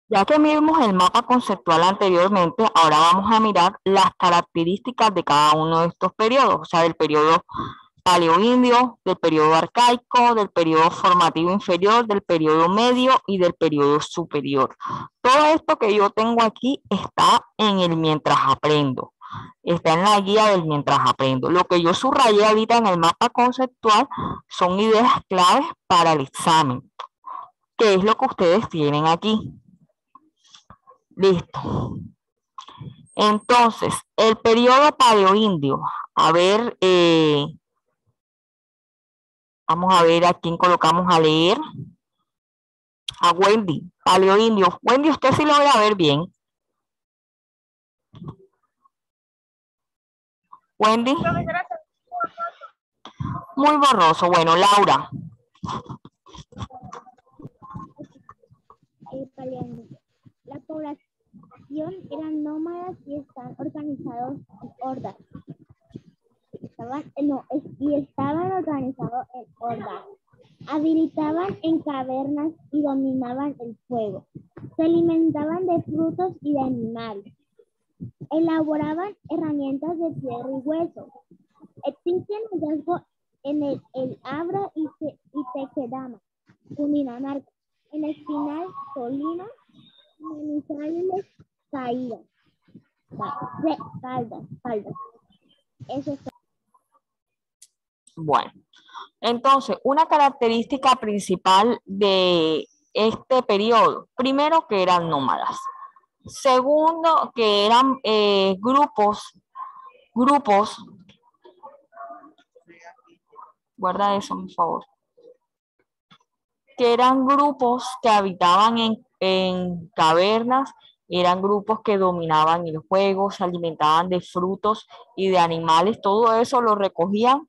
Ya que vimos el mapa conceptual anteriormente, ahora vamos a mirar las características de cada uno de estos periodos, o sea, del periodo paleoindio, del periodo arcaico, del periodo formativo inferior, del periodo medio y del periodo superior. Todo esto que yo tengo aquí está en el mientras aprendo, está en la guía del mientras aprendo. Lo que yo subrayé ahorita en el mapa conceptual son ideas claves para el examen, que es lo que ustedes tienen aquí. Listo. Entonces, el periodo paleoindio. A ver, vamos a ver a quién colocamos a leer. A Wendy, paleoindio. Wendy, usted sí lo logra ver bien. Wendy, muy borroso. Bueno, Laura. Paleolítico. La población eran nómadas y están organizados en hordas. Estaban organizados en hordas. Habitaban en cavernas y dominaban el fuego. Se alimentaban de frutos y de animales. Elaboraban herramientas de piedra y hueso. Existen hallazgos en el Abra y Tequendama, Cundinamarca, en Espinal, Tolima, Manizales, Caídas, Caldas. Eso es. Bueno, entonces, una característica principal de este periodo, primero que eran nómadas, segundo que eran grupos, guarda eso, por favor, que eran grupos que habitaban en cavernas, eran grupos que dominaban el juego, se alimentaban de frutos y de animales, todo eso lo recogían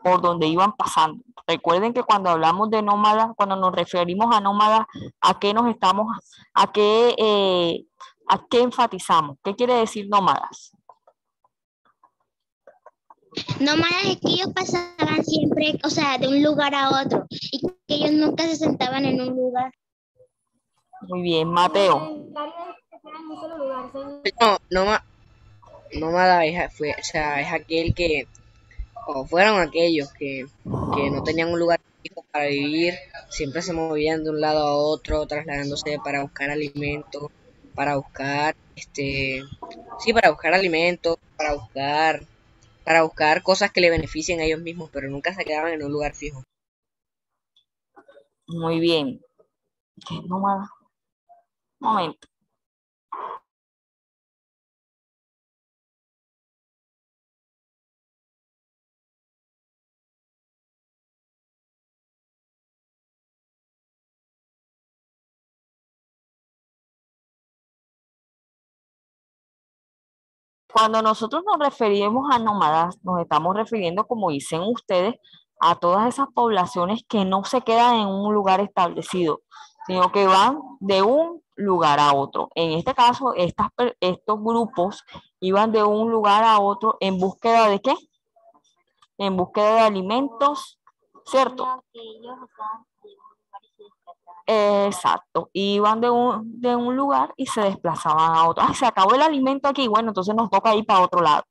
por donde iban pasando. Recuerden que cuando hablamos de nómadas, cuando nos referimos a nómadas, ¿a qué nos estamos, a qué enfatizamos? ¿Qué quiere decir nómadas? Nómadas es que ellos pasaban siempre, o sea, de un lugar a otro, y que ellos nunca se sentaban en un lugar. Muy bien, Mateo. No, nómada o sea, es aquel que, o fueron aquellos que no tenían un lugar fijo para vivir, siempre se movían de un lado a otro, trasladándose para buscar alimento, para buscar, sí, para buscar alimento, para buscar cosas que le beneficien a ellos mismos, pero nunca se quedaban en un lugar fijo. Muy bien. ¿Qué es nómada? Un momento. Cuando nosotros nos referimos a nómadas, nos estamos refiriendo, como dicen ustedes, a todas esas poblaciones que no se quedan en un lugar establecido, sino que van de un lugar a otro. En este caso, estos grupos iban de un lugar a otro en búsqueda de ¿qué? En búsqueda de alimentos, ¿cierto? Exacto, iban de un lugar y se desplazaban a otro. Ay, se acabó el alimento aquí, bueno, entonces nos toca ir para otro lado.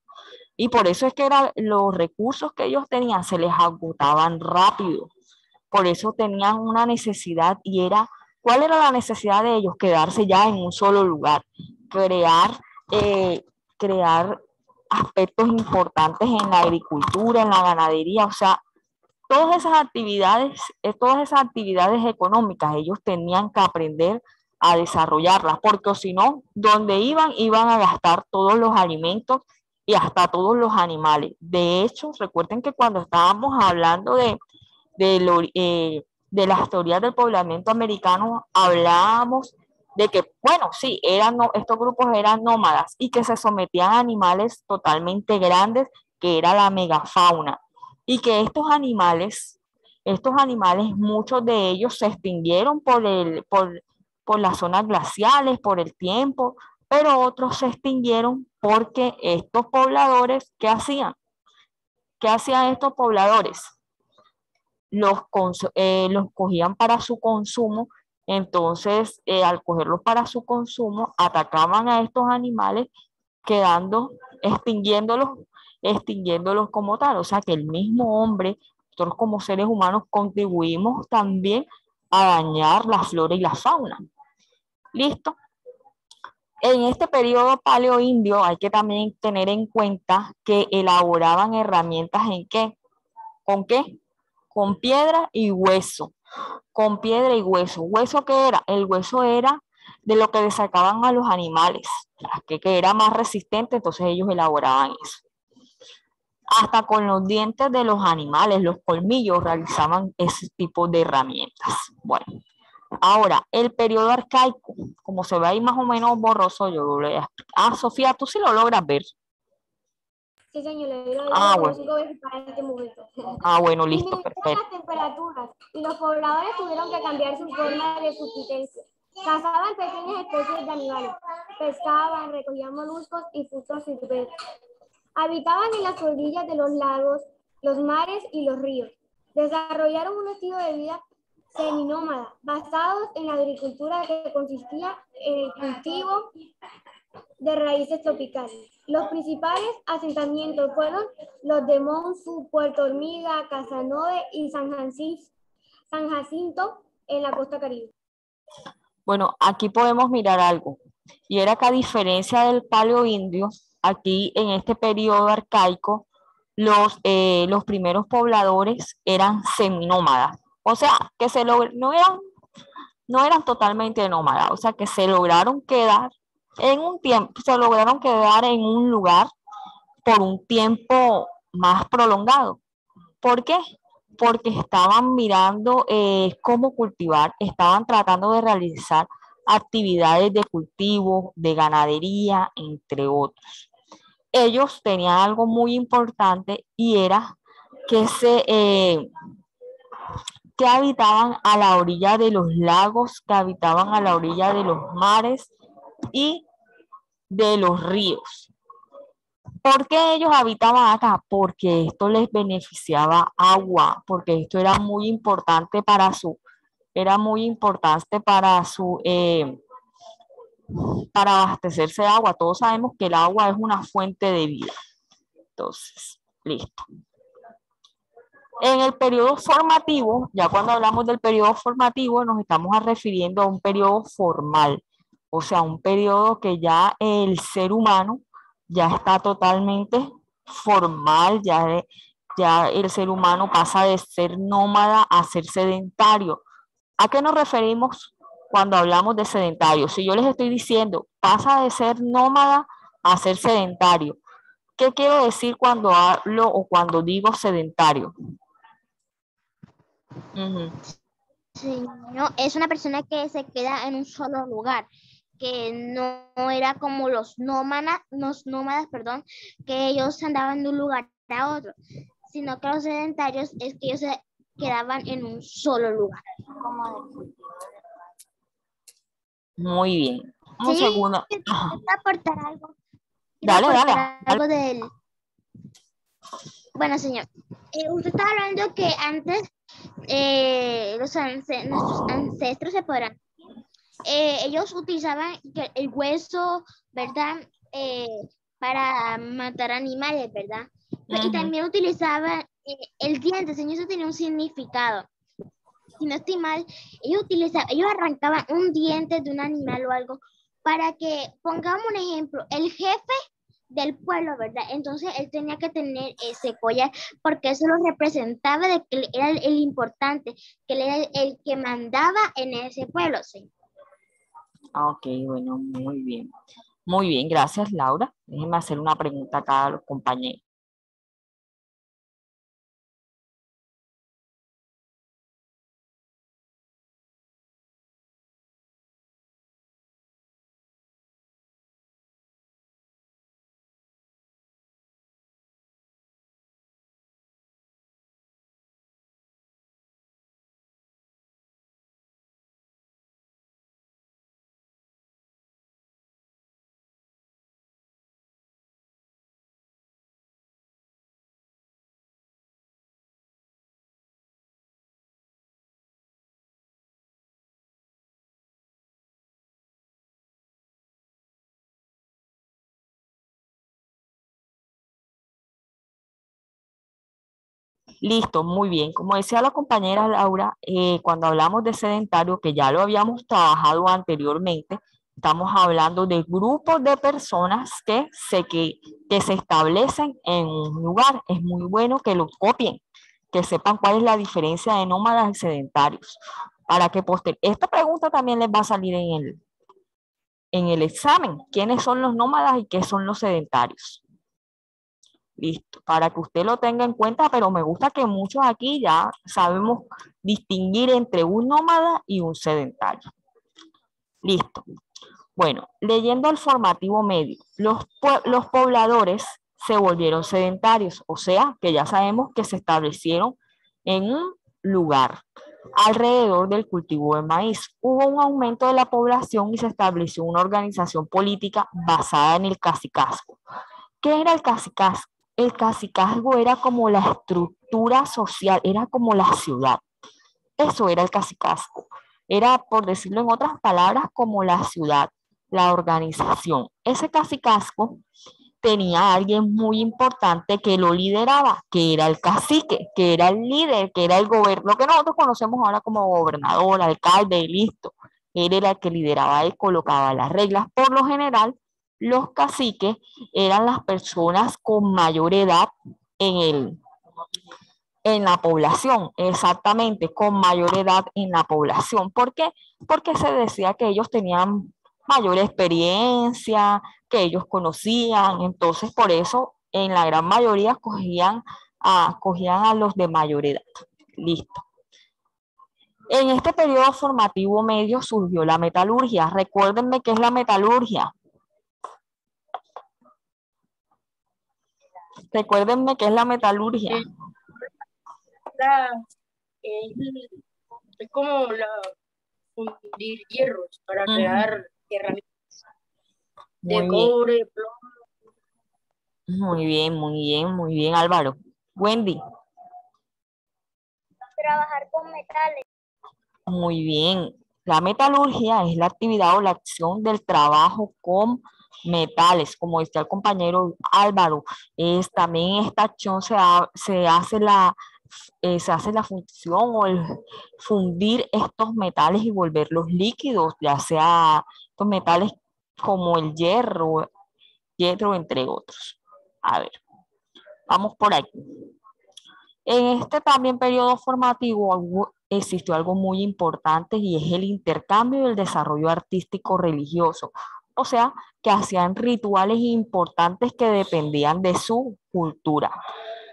Y por eso es que los recursos que ellos tenían se les agotaban rápido. Por eso tenían una necesidad y era, ¿cuál era la necesidad de ellos? Quedarse ya en un solo lugar, crear, eh, crear aspectos importantes en la agricultura, en la ganadería, o sea, todas esas actividades económicas, ellos tenían que aprender a desarrollarlas, porque si no, donde iban a gastar todos los alimentos y hasta todos los animales. De hecho, recuerden que cuando estábamos hablando de las teorías del poblamiento americano, hablábamos de que, bueno, sí, estos grupos eran nómadas y que se sometían a animales totalmente grandes, que era la megafauna, y que estos animales, muchos de ellos se extinguieron por las zonas glaciales, por el tiempo, pero otros se extinguieron porque estos pobladores, ¿qué hacían? ¿Qué hacían estos pobladores? Los cogían para su consumo Entonces, al cogerlos para su consumo, atacaban a estos animales, quedando, extinguiéndolos, extinguiéndolos como tal. O sea que el mismo hombre, nosotros como seres humanos, contribuimos también a dañar la flora y la fauna. ¿Listo? En este periodo paleoindio hay que también tener en cuenta que elaboraban herramientas ¿en qué? ¿Con qué? Con piedra y hueso. Con piedra y hueso. ¿Hueso qué era? El hueso era de lo que le sacaban a los animales, que era más resistente, entonces ellos elaboraban eso. Hasta con los dientes de los animales, los colmillos, realizaban ese tipo de herramientas. Bueno, ahora, el periodo arcaico, como se ve ahí más o menos borroso, yo lo voy a explicar. Ah, Sofía, tú sí lo logras ver. Sí, señor, le doy la Ah, como bueno. 5 veces para este momento. Ah, bueno, listo, Disminuyeron perfecto. las temperaturas y los pobladores tuvieron que cambiar su forma de subsistencia. Cazaban pequeñas especies de animales, pescaban, recogían moluscos y frutos silvestres. Habitaban en las orillas de los lagos, los mares y los ríos. Desarrollaron un estilo de vida seminómada, basados en la agricultura que consistía en el cultivo de raíces tropicales. Los principales asentamientos fueron los de Monsu, Puerto Hormiga, Casanove y San Jacinto en la costa caribe. Bueno, aquí podemos mirar algo. Y era que a diferencia del paleoindio, aquí en este periodo arcaico, los primeros pobladores eran seminómadas. O sea, que no eran totalmente nómadas, o sea, que se lograron quedar en un tiempo, se lograron quedar en un lugar por un tiempo más prolongado. ¿Por qué? Porque estaban mirando cómo cultivar, estaban tratando de realizar actividades de cultivo, de ganadería, entre otros. Ellos tenían algo muy importante y era que que habitaban a la orilla de los lagos, que habitaban a la orilla de los mares y de los ríos. ¿Por qué ellos habitaban acá? Porque esto les beneficiaba agua, porque esto era muy importante para abastecerse de agua. Todos sabemos que el agua es una fuente de vida. Entonces, listo. En el periodo formativo, ya cuando hablamos del periodo formativo, nos estamos refiriendo a un periodo formal, o sea, un periodo que ya el ser humano ya está totalmente formal, ya el ser humano pasa de ser nómada a ser sedentario. ¿A qué nos referimos cuando hablamos de sedentario? Si yo les estoy diciendo, pasa de ser nómada a ser sedentario, ¿qué quiero decir cuando hablo o cuando digo sedentario? Ujú. Sí, no, es una persona que se queda en un solo lugar, que no era como los nómadas, perdón, que ellos andaban de un lugar a otro, sino que los sedentarios es que ellos se quedaban en un solo lugar. Muy bien. Un Sí, segundo. quiero Ajá. aportar algo, quiero Dale, dale, aportar dale. algo del... Bueno, señor, usted está hablando que antes nuestros ancestros se podrán ellos utilizaban el hueso, ¿verdad? Para matar animales, ¿verdad? Y Ujú. también utilizaban el diente, señor, eso tenía un significado. Si no estoy mal, ellos arrancaban un diente de un animal o algo para que, pongamos un ejemplo, el jefe del pueblo, ¿verdad? Entonces él tenía que tener ese collar porque eso lo representaba de que él era el importante, que él era el que mandaba en ese pueblo, ¿sí? Ok, bueno, muy bien. Muy bien, gracias, Laura. Déjenme hacer una pregunta acá a los compañeros. Listo, muy bien. Como decía la compañera Laura, cuando hablamos de sedentario, que ya lo habíamos trabajado anteriormente, estamos hablando de grupos de personas que se establecen en un lugar. Es muy bueno que lo copien, que sepan cuál es la diferencia de nómadas y sedentarios. Para que esta pregunta también les va a salir en el examen. ¿Quiénes son los nómadas y qué son los sedentarios? Listo, para que usted lo tenga en cuenta, pero me gusta que muchos aquí ya sabemos distinguir entre un nómada y un sedentario. Listo. Bueno, leyendo el formativo medio, los pobladores se volvieron sedentarios, o sea, que ya sabemos que se establecieron en un lugar alrededor del cultivo de maíz. Hubo un aumento de la población y se estableció una organización política basada en el cacicazgo. ¿Qué era el cacicazgo? El cacicazgo era como la estructura social, era como la ciudad. Eso era el cacicazgo. Era, por decirlo en otras palabras, como la ciudad, la organización. Ese cacicazgo tenía a alguien muy importante que lo lideraba, que era el cacique, que era el líder, que era el gobernador, lo que nosotros conocemos ahora como gobernador, alcalde, listo. Él era el que lideraba y colocaba las reglas. Por lo general, los caciques eran las personas con mayor edad en en la población, exactamente, con mayor edad en la población. ¿Por qué? Porque se decía que ellos tenían mayor experiencia, que ellos conocían, entonces por eso en la gran mayoría cogían a los de mayor edad. Listo. En este periodo formativo medio surgió la metalurgia. Recuérdenme qué es la metalurgia. Recuérdenme qué es la metalurgia. Es, es como fundir hierros para crear herramientas de cobre, plomo. Muy bien, muy bien, muy bien, Álvaro. Wendy. Trabajar con metales. Muy bien. La metalurgia es la actividad o la acción del trabajo con metales, como decía el compañero Álvaro. También esta acción se hace la función o el fundir estos metales y volverlos líquidos, ya sea estos metales como el hierro, entre otros. A ver, vamos por aquí. En este también periodo formativo existió algo muy importante y es el intercambio y el desarrollo artístico religioso. O sea, que hacían rituales importantes que dependían de su cultura.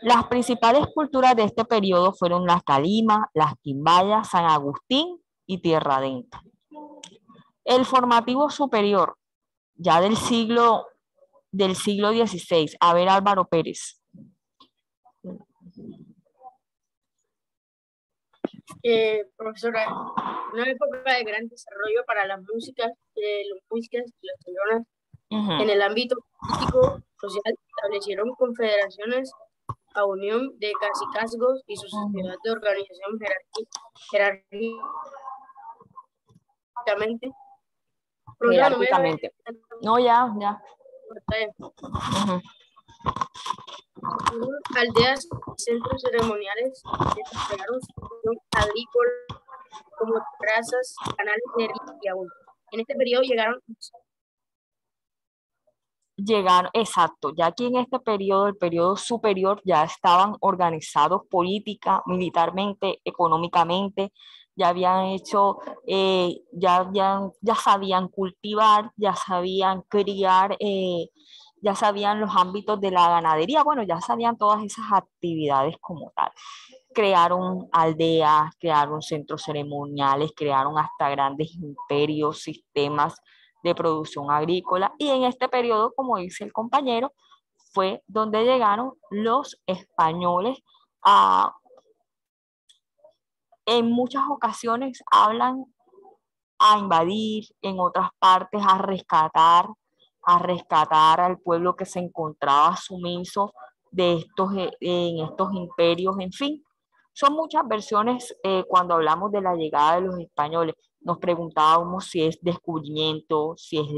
Las principales culturas de este periodo fueron las Calima, las Quimbayas, San Agustín y Tierra Adentro. El formativo superior, ya del siglo XVI. A ver, Álvaro Pérez. Profesora, una época de gran desarrollo para las músicas y las personas en el ámbito político, social, establecieron confederaciones a unión de cacicazgos y su sociedad de organización jerárquicamente. Jerárquicamente. No, ya. Aldeas y centros ceremoniales desarrollaron su función agrícola como trazas, canales de riego y agua. En este periodo llegaron, exacto, ya aquí en este periodo, el periodo superior, ya estaban organizados política, militarmente, económicamente, ya habían hecho, ya sabían cultivar, ya sabían criar, ya sabían los ámbitos de la ganadería, bueno, ya sabían todas esas actividades como tal. Crearon aldeas, crearon centros ceremoniales, crearon hasta grandes imperios, sistemas de producción agrícola, y en este periodo, como dice el compañero, fue donde llegaron los españoles en muchas ocasiones hablan a invadir, en otras partes a rescatar al pueblo que se encontraba sumiso en estos imperios, en fin. Son muchas versiones cuando hablamos de la llegada de los españoles. Nos preguntábamos si es descubrimiento, si es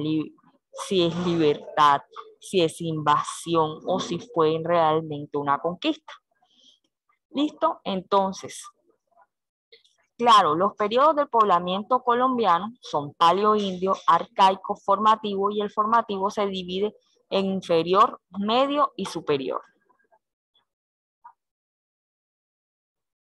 libertad, si es invasión o si fue realmente una conquista. ¿Listo? Entonces, claro, los periodos del poblamiento colombiano son paleoindio, arcaico, formativo, y el formativo se divide en inferior, medio y superior.